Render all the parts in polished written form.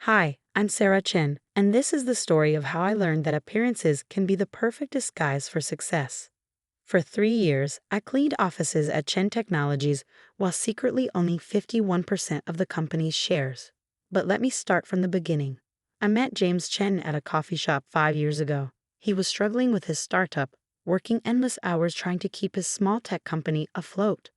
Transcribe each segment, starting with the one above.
Hi, I'm Sarah Chen, and this is the story of how I learned that appearances can be the perfect disguise for success. For 3 years, I cleaned offices at Chen Technologies while secretly owning 51% of the company's shares. But let me start from the beginning. I met James Chen at a coffee shop 5 years ago. He was struggling with his startup, working endless hours trying to keep his small tech company afloat.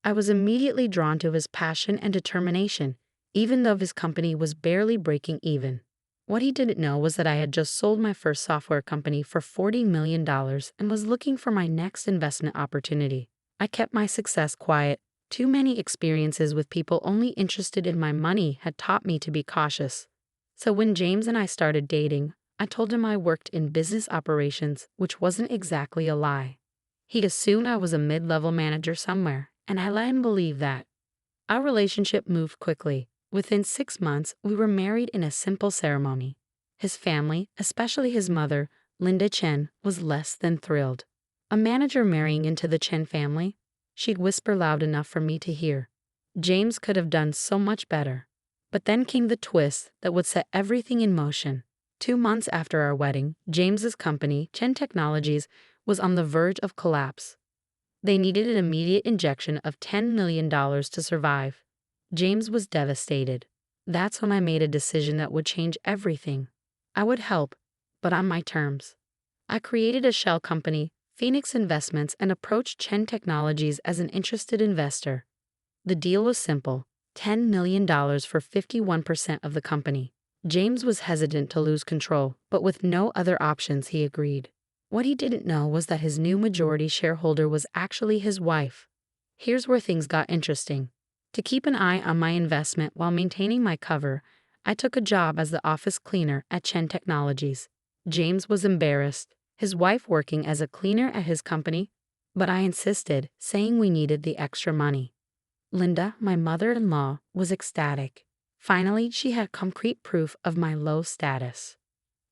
I was immediately drawn to his passion and determination, even though his company was barely breaking even. What he didn't know was that I had just sold my first software company for $40 million and was looking for my next investment opportunity. I kept my success quiet. Too many experiences with people only interested in my money had taught me to be cautious. So when James and I started dating, I told him I worked in business operations, which wasn't exactly a lie. He assumed I was a mid-level manager somewhere, and I let him believe that. Our relationship moved quickly. Within 6 months, we were married in a simple ceremony. His family, especially his mother, Linda Chen, was less than thrilled. A manager marrying into the Chen family? She'd whisper loud enough for me to hear. James could have done so much better. But then came the twist that would set everything in motion. 2 months after our wedding, James's company, Chen Technologies, was on the verge of collapse. They needed an immediate injection of $10 million to survive. James was devastated. That's when I made a decision that would change everything. I would help, but on my terms. I created a shell company, Phoenix Investments, and approached Chen Technologies as an interested investor. The deal was simple: $10 million for 51% of the company. James was hesitant to lose control, but with no other options, he agreed. What he didn't know was that his new majority shareholder was actually his wife. Here's where things got interesting. To keep an eye on my investment while maintaining my cover, I took a job as the office cleaner at Chen Technologies. James was embarrassed, his wife working as a cleaner at his company, but I insisted, saying we needed the extra money. Linda, my mother-in-law, was ecstatic. Finally, she had concrete proof of my low status.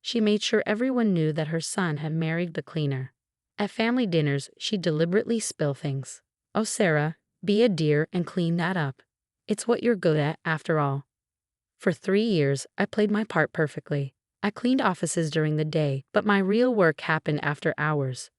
She made sure everyone knew that her son had married the cleaner. At family dinners, she'd deliberately spill things. "Oh, Sarah, be a dear and clean that up. It's what you're good at, after all." For 3 years, I played my part perfectly. I cleaned offices during the day, but my real work happened after hours.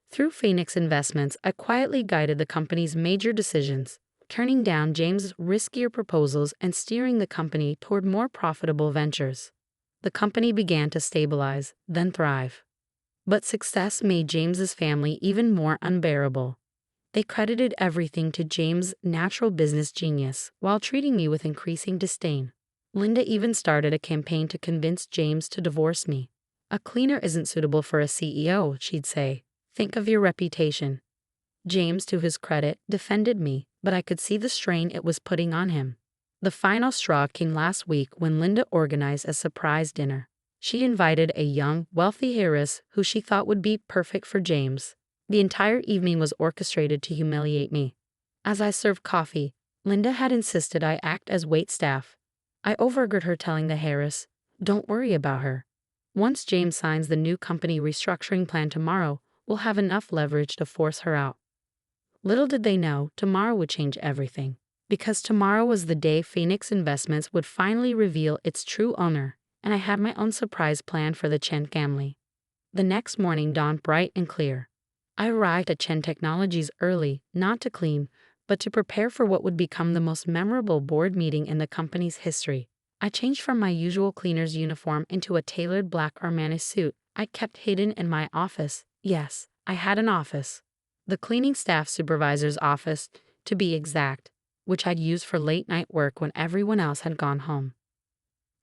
Through Phoenix Investments, I quietly guided the company's major decisions, turning down James' riskier proposals and steering the company toward more profitable ventures. The company began to stabilize, then thrive. But success made James's family even more unbearable. They credited everything to James' natural business genius, while treating me with increasing disdain. Linda even started a campaign to convince James to divorce me. "A cleaner isn't suitable for a CEO," she'd say. "Think of your reputation." James, to his credit, defended me, but I could see the strain it was putting on him. The final straw came last week when Linda organized a surprise dinner. She invited a young, wealthy heiress who she thought would be perfect for James. The entire evening was orchestrated to humiliate me. As I served coffee, Linda had insisted I act as waitstaff. I overheard her telling the heiress, "Don't worry about her. Once James signs the new company restructuring plan tomorrow, we'll have enough leverage to force her out." Little did they know, tomorrow would change everything. Because tomorrow was the day Phoenix Investments would finally reveal its true owner, and I had my own surprise plan for the Chen family. The next morning dawned bright and clear. I arrived at Chen Technologies early, not to clean, but to prepare for what would become the most memorable board meeting in the company's history. I changed from my usual cleaner's uniform into a tailored black Armani suit I kept hidden in my office. Yes, I had an office. The cleaning staff supervisor's office, to be exact, which I'd used for late-night work when everyone else had gone home.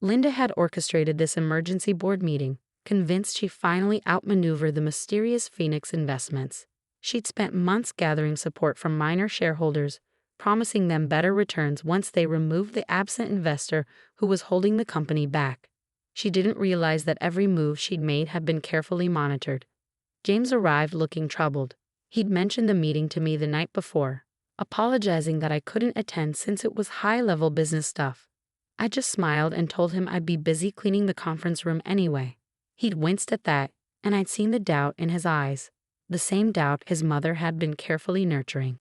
Linda had orchestrated this emergency board meeting, convinced she finally outmaneuvered the mysterious Phoenix Investments. She'd spent months gathering support from minor shareholders, promising them better returns once they removed the absent investor who was holding the company back. She didn't realize that every move she'd made had been carefully monitored. James arrived looking troubled. He'd mentioned the meeting to me the night before, apologizing that I couldn't attend since it was high-level business stuff. I just smiled and told him I'd be busy cleaning the conference room anyway. He'd winced at that, and I'd seen the doubt in his eyes, the same doubt his mother had been carefully nurturing.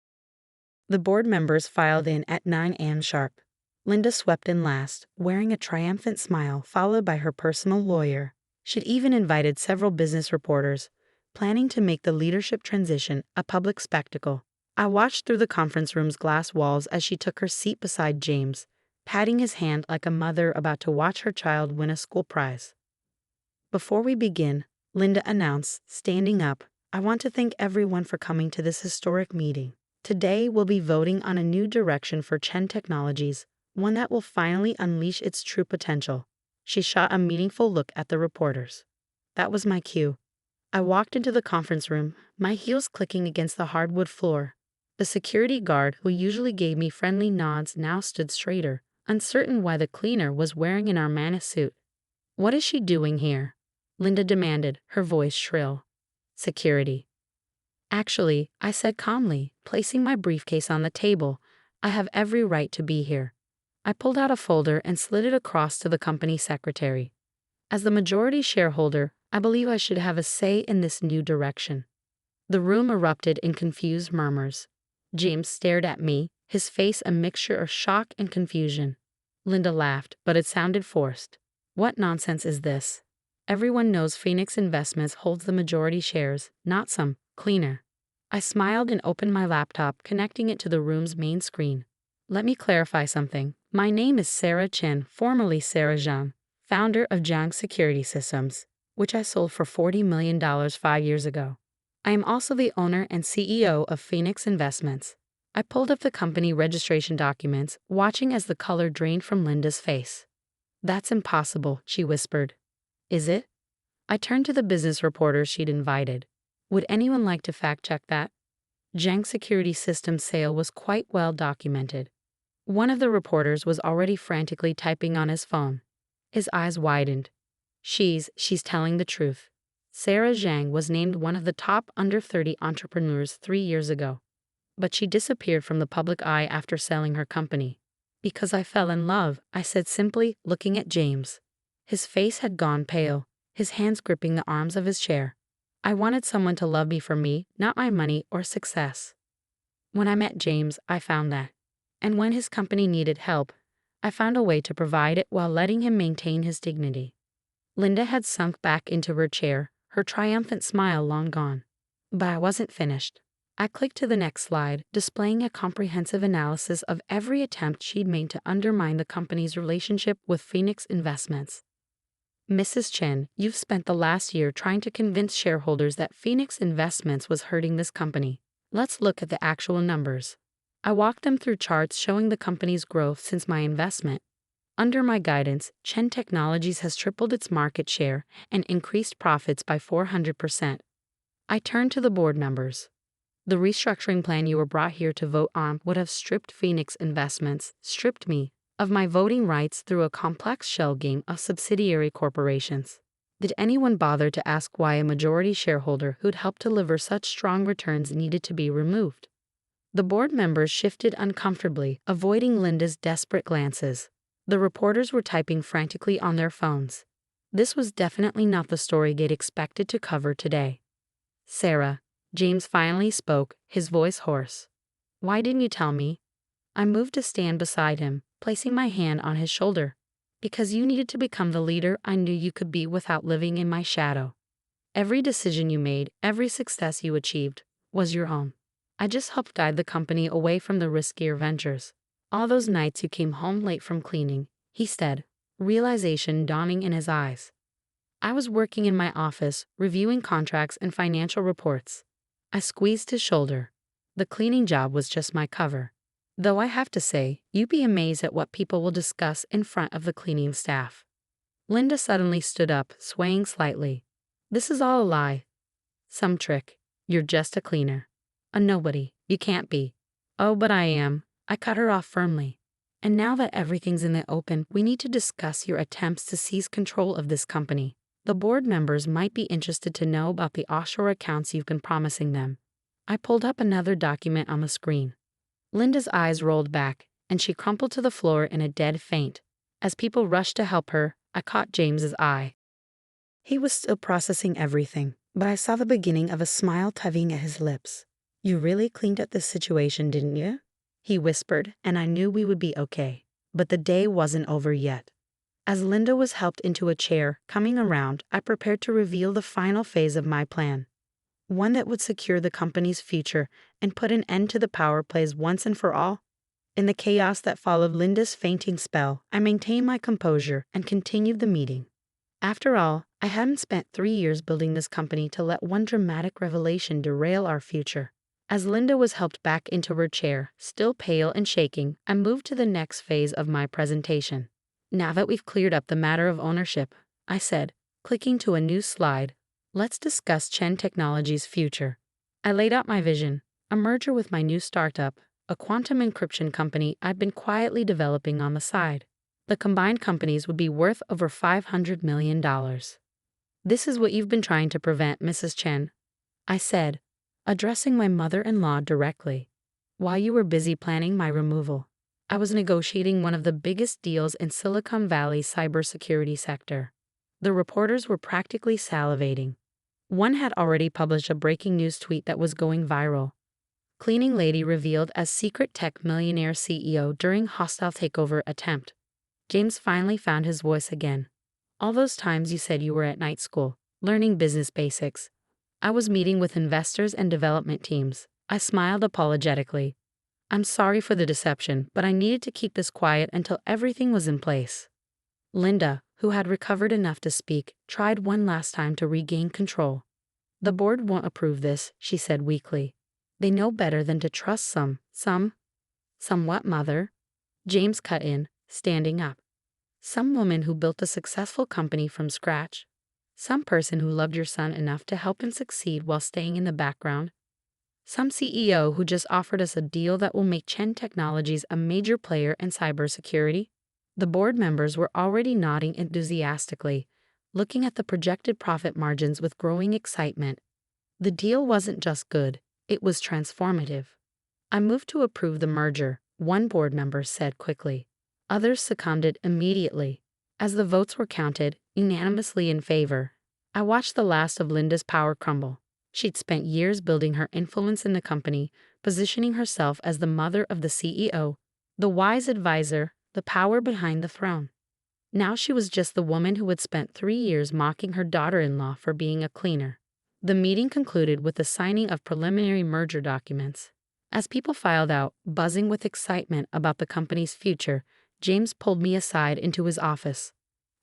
The board members filed in at 9 a.m. sharp. Linda swept in last, wearing a triumphant smile followed by her personal lawyer. She'd even invited several business reporters, planning to make the leadership transition a public spectacle. I watched through the conference room's glass walls as she took her seat beside James, patting his hand like a mother about to watch her child win a school prize. Before we begin, Linda announced, standing up, I want to thank everyone for coming to this historic meeting. Today we'll be voting on a new direction for Chen Technologies, one that will finally unleash its true potential. She shot a meaningful look at the reporters. That was my cue. I walked into the conference room, my heels clicking against the hardwood floor. The security guard, who usually gave me friendly nods, now stood straighter, uncertain why the cleaner was wearing an Armani suit. What is she doing here? Linda demanded, her voice shrill. Security. Actually, I said calmly, placing my briefcase on the table, I have every right to be here. I pulled out a folder and slid it across to the company secretary. As the majority shareholder, I believe I should have a say in this new direction. The room erupted in confused murmurs. James stared at me, his face a mixture of shock and confusion. Linda laughed, but it sounded forced. What nonsense is this? Everyone knows Phoenix Investments holds the majority shares, not some cleaner. I smiled and opened my laptop, connecting it to the room's main screen. Let me clarify something. My name is Sarah Chen, formerly Sarah Chen, founder of Jiang Security Systems, which I sold for $40 million 5 years ago. I am also the owner and CEO of Phoenix Investments. I pulled up the company registration documents, watching as the color drained from Linda's face. That's impossible, she whispered. Is it? I turned to the business reporters she'd invited. Would anyone like to fact-check that? Jiang Security Systems sale was quite well documented. One of the reporters was already frantically typing on his phone. His eyes widened. She's telling the truth. Sarah Zhang was named one of the top under 30 entrepreneurs 3 years ago. But she disappeared from the public eye after selling her company. Because I fell in love, I said simply, looking at James. His face had gone pale, his hands gripping the arms of his chair. I wanted someone to love me for me, not my money or success. When I met James, I found that. And when his company needed help, I found a way to provide it while letting him maintain his dignity. Linda had sunk back into her chair, her triumphant smile long gone. But I wasn't finished. I clicked to the next slide, displaying a comprehensive analysis of every attempt she'd made to undermine the company's relationship with Phoenix Investments. Mrs. Chen, you've spent the last year trying to convince shareholders that Phoenix Investments was hurting this company. Let's look at the actual numbers. I walked them through charts showing the company's growth since my investment. Under my guidance, Chen Technologies has tripled its market share and increased profits by 400%. I turned to the board numbers. The restructuring plan you were brought here to vote on would have stripped Phoenix Investments, stripped me, of my voting rights through a complex shell game of subsidiary corporations. Did anyone bother to ask why a majority shareholder who'd helped deliver such strong returns needed to be removed? The board members shifted uncomfortably, avoiding Linda's desperate glances. The reporters were typing frantically on their phones. This was definitely not the story they'd expected to cover today. Sarah, James finally spoke, his voice hoarse. Why didn't you tell me? I moved to stand beside him, placing my hand on his shoulder. Because you needed to become the leader I knew you could be without living in my shadow. Every decision you made, every success you achieved, was your own. I just helped guide the company away from the riskier ventures. All those nights you came home late from cleaning, he said, realization dawning in his eyes. I was working in my office, reviewing contracts and financial reports. I squeezed his shoulder. The cleaning job was just my cover. Though I have to say, you'd be amazed at what people will discuss in front of the cleaning staff. Linda suddenly stood up, swaying slightly. This is all a lie. Some trick. You're just a cleaner. A nobody. You can't be. Oh, but I am. I cut her off firmly. And now that everything's in the open, we need to discuss your attempts to seize control of this company. The board members might be interested to know about the offshore accounts you've been promising them. I pulled up another document on the screen. Linda's eyes rolled back, and she crumpled to the floor in a dead faint. As people rushed to help her, I caught James's eye. He was still processing everything, but I saw the beginning of a smile tugging at his lips. You really cleaned up this situation, didn't you? He whispered, and I knew we would be okay. But the day wasn't over yet. As Linda was helped into a chair, coming around, I prepared to reveal the final phase of my plan. One that would secure the company's future and put an end to the power plays once and for all. In the chaos that followed Linda's fainting spell, I maintained my composure and continued the meeting. After all, I hadn't spent 3 years building this company to let one dramatic revelation derail our future. As Linda was helped back into her chair, still pale and shaking, I moved to the next phase of my presentation. Now that we've cleared up the matter of ownership, I said, clicking to a new slide, let's discuss Chen Technologies' future. I laid out my vision, a merger with my new startup, a quantum encryption company I'd been quietly developing on the side. The combined companies would be worth over $500 million. This is what you've been trying to prevent, Mrs. Chen, I said, addressing my mother-in-law directly. While you were busy planning my removal, I was negotiating one of the biggest deals in Silicon Valley's cybersecurity sector. The reporters were practically salivating. One had already published a breaking news tweet that was going viral. Cleaning lady revealed as secret tech millionaire CEO during hostile takeover attempt. James finally found his voice again. All those times you said you were at night school, learning business basics. I was meeting with investors and development teams. I smiled apologetically. I'm sorry for the deception, but I needed to keep this quiet until everything was in place. Linda, who had recovered enough to speak, tried one last time to regain control. The board won't approve this, she said weakly. They know better than to trust some what, mother? James cut in, standing up. Some woman who built a successful company from scratch. Some person who loved your son enough to help him succeed while staying in the background. Some CEO who just offered us a deal that will make Chen Technologies a major player in cybersecurity. The board members were already nodding enthusiastically, looking at the projected profit margins with growing excitement. The deal wasn't just good, it was transformative. I moved to approve the merger, one board member said quickly. Others seconded immediately. As the votes were counted, unanimously in favor, I watched the last of Linda's power crumble. She'd spent years building her influence in the company, positioning herself as the mother of the CEO, the wise advisor, the power behind the throne. Now she was just the woman who had spent 3 years mocking her daughter-in-law for being a cleaner. The meeting concluded with the signing of preliminary merger documents. As people filed out, buzzing with excitement about the company's future, James pulled me aside into his office.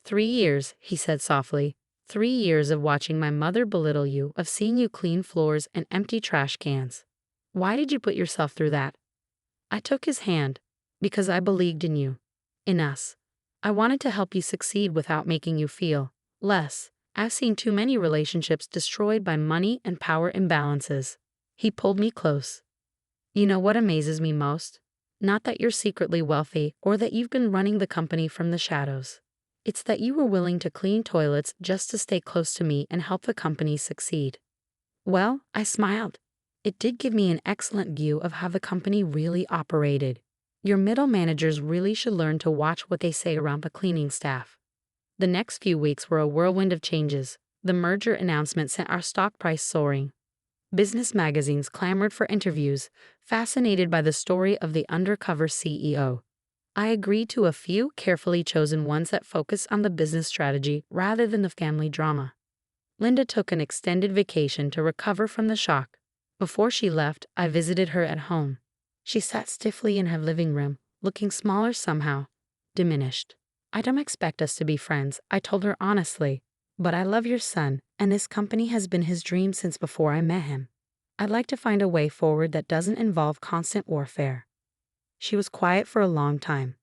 3 years, he said softly. 3 years of watching my mother belittle you, of seeing you clean floors and empty trash cans. Why did you put yourself through that? I took his hand. Because I believed in you. In us. I wanted to help you succeed without making you feel less. I've seen too many relationships destroyed by money and power imbalances. He pulled me close. You know what amazes me most? Not that you're secretly wealthy or that you've been running the company from the shadows. It's that you were willing to clean toilets just to stay close to me and help the company succeed. Well, I smiled. It did give me an excellent view of how the company really operated. Your middle managers really should learn to watch what they say around the cleaning staff. The next few weeks were a whirlwind of changes. The merger announcement sent our stock price soaring. Business magazines clamored for interviews, fascinated by the story of the undercover CEO. I agreed to a few carefully chosen ones that focused on the business strategy rather than the family drama. Linda took an extended vacation to recover from the shock. Before she left, I visited her at home. She sat stiffly in her living room, looking smaller somehow, diminished. I don't expect us to be friends, I told her honestly, but I love your son, and this company has been his dream since before I met him. I'd like to find a way forward that doesn't involve constant warfare. She was quiet for a long time.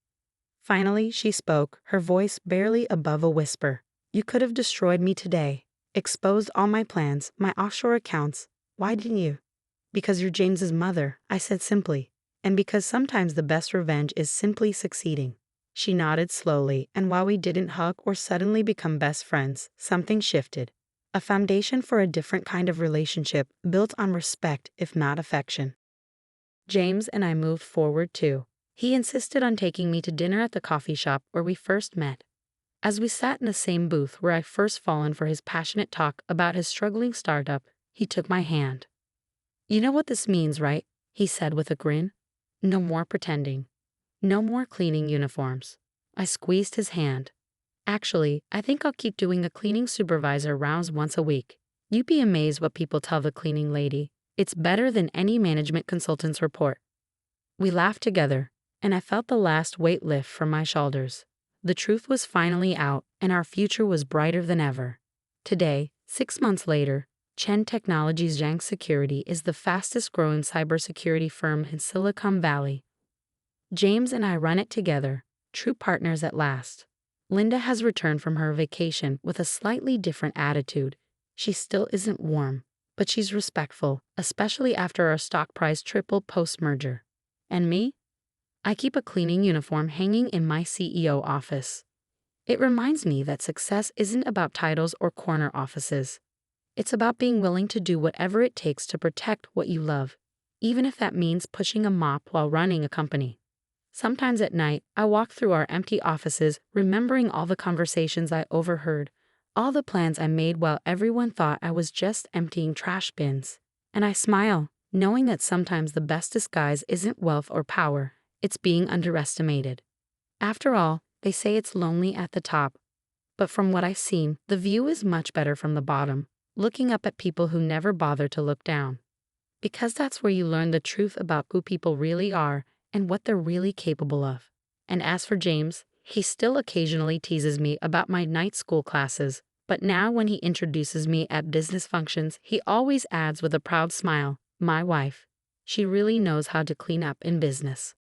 Finally, she spoke, her voice barely above a whisper. You could have destroyed me today, exposed all my plans, my offshore accounts. Why didn't you? Because you're James's mother, I said simply, and because sometimes the best revenge is simply succeeding. She nodded slowly, and while we didn't hug or suddenly become best friends, something shifted. A foundation for a different kind of relationship built on respect if not affection. James and I moved forward too. He insisted on taking me to dinner at the coffee shop where we first met. As we sat in the same booth where I first fallen for his passionate talk about his struggling startup, he took my hand. You know what this means, right? He said with a grin. No more pretending. No more cleaning uniforms. I squeezed his hand. Actually, I think I'll keep doing a cleaning supervisor rounds once a week. You'd be amazed what people tell the cleaning lady. It's better than any management consultant's report. We laughed together, and I felt the last weight lift from my shoulders. The truth was finally out, and our future was brighter than ever. Today, 6 months later, Chen Technologies Zhang Security is the fastest growing cybersecurity firm in Silicon Valley. James and I run it together, true partners at last. Linda has returned from her vacation with a slightly different attitude. She still isn't warm, but she's respectful, especially after our stock price tripled post-merger. And me? I keep a cleaning uniform hanging in my CEO office. It reminds me that success isn't about titles or corner offices. It's about being willing to do whatever it takes to protect what you love, even if that means pushing a mop while running a company. Sometimes at night, I walk through our empty offices, remembering all the conversations I overheard, all the plans I made while everyone thought I was just emptying trash bins. And I smile, knowing that sometimes the best disguise isn't wealth or power, it's being underestimated. After all, they say it's lonely at the top. But from what I've seen, the view is much better from the bottom, looking up at people who never bother to look down. Because that's where you learn the truth about who people really are and what they're really capable of. And as for James, he still occasionally teases me about my night school classes, but now when he introduces me at business functions, he always adds with a proud smile, "My wife. She really knows how to clean up in business."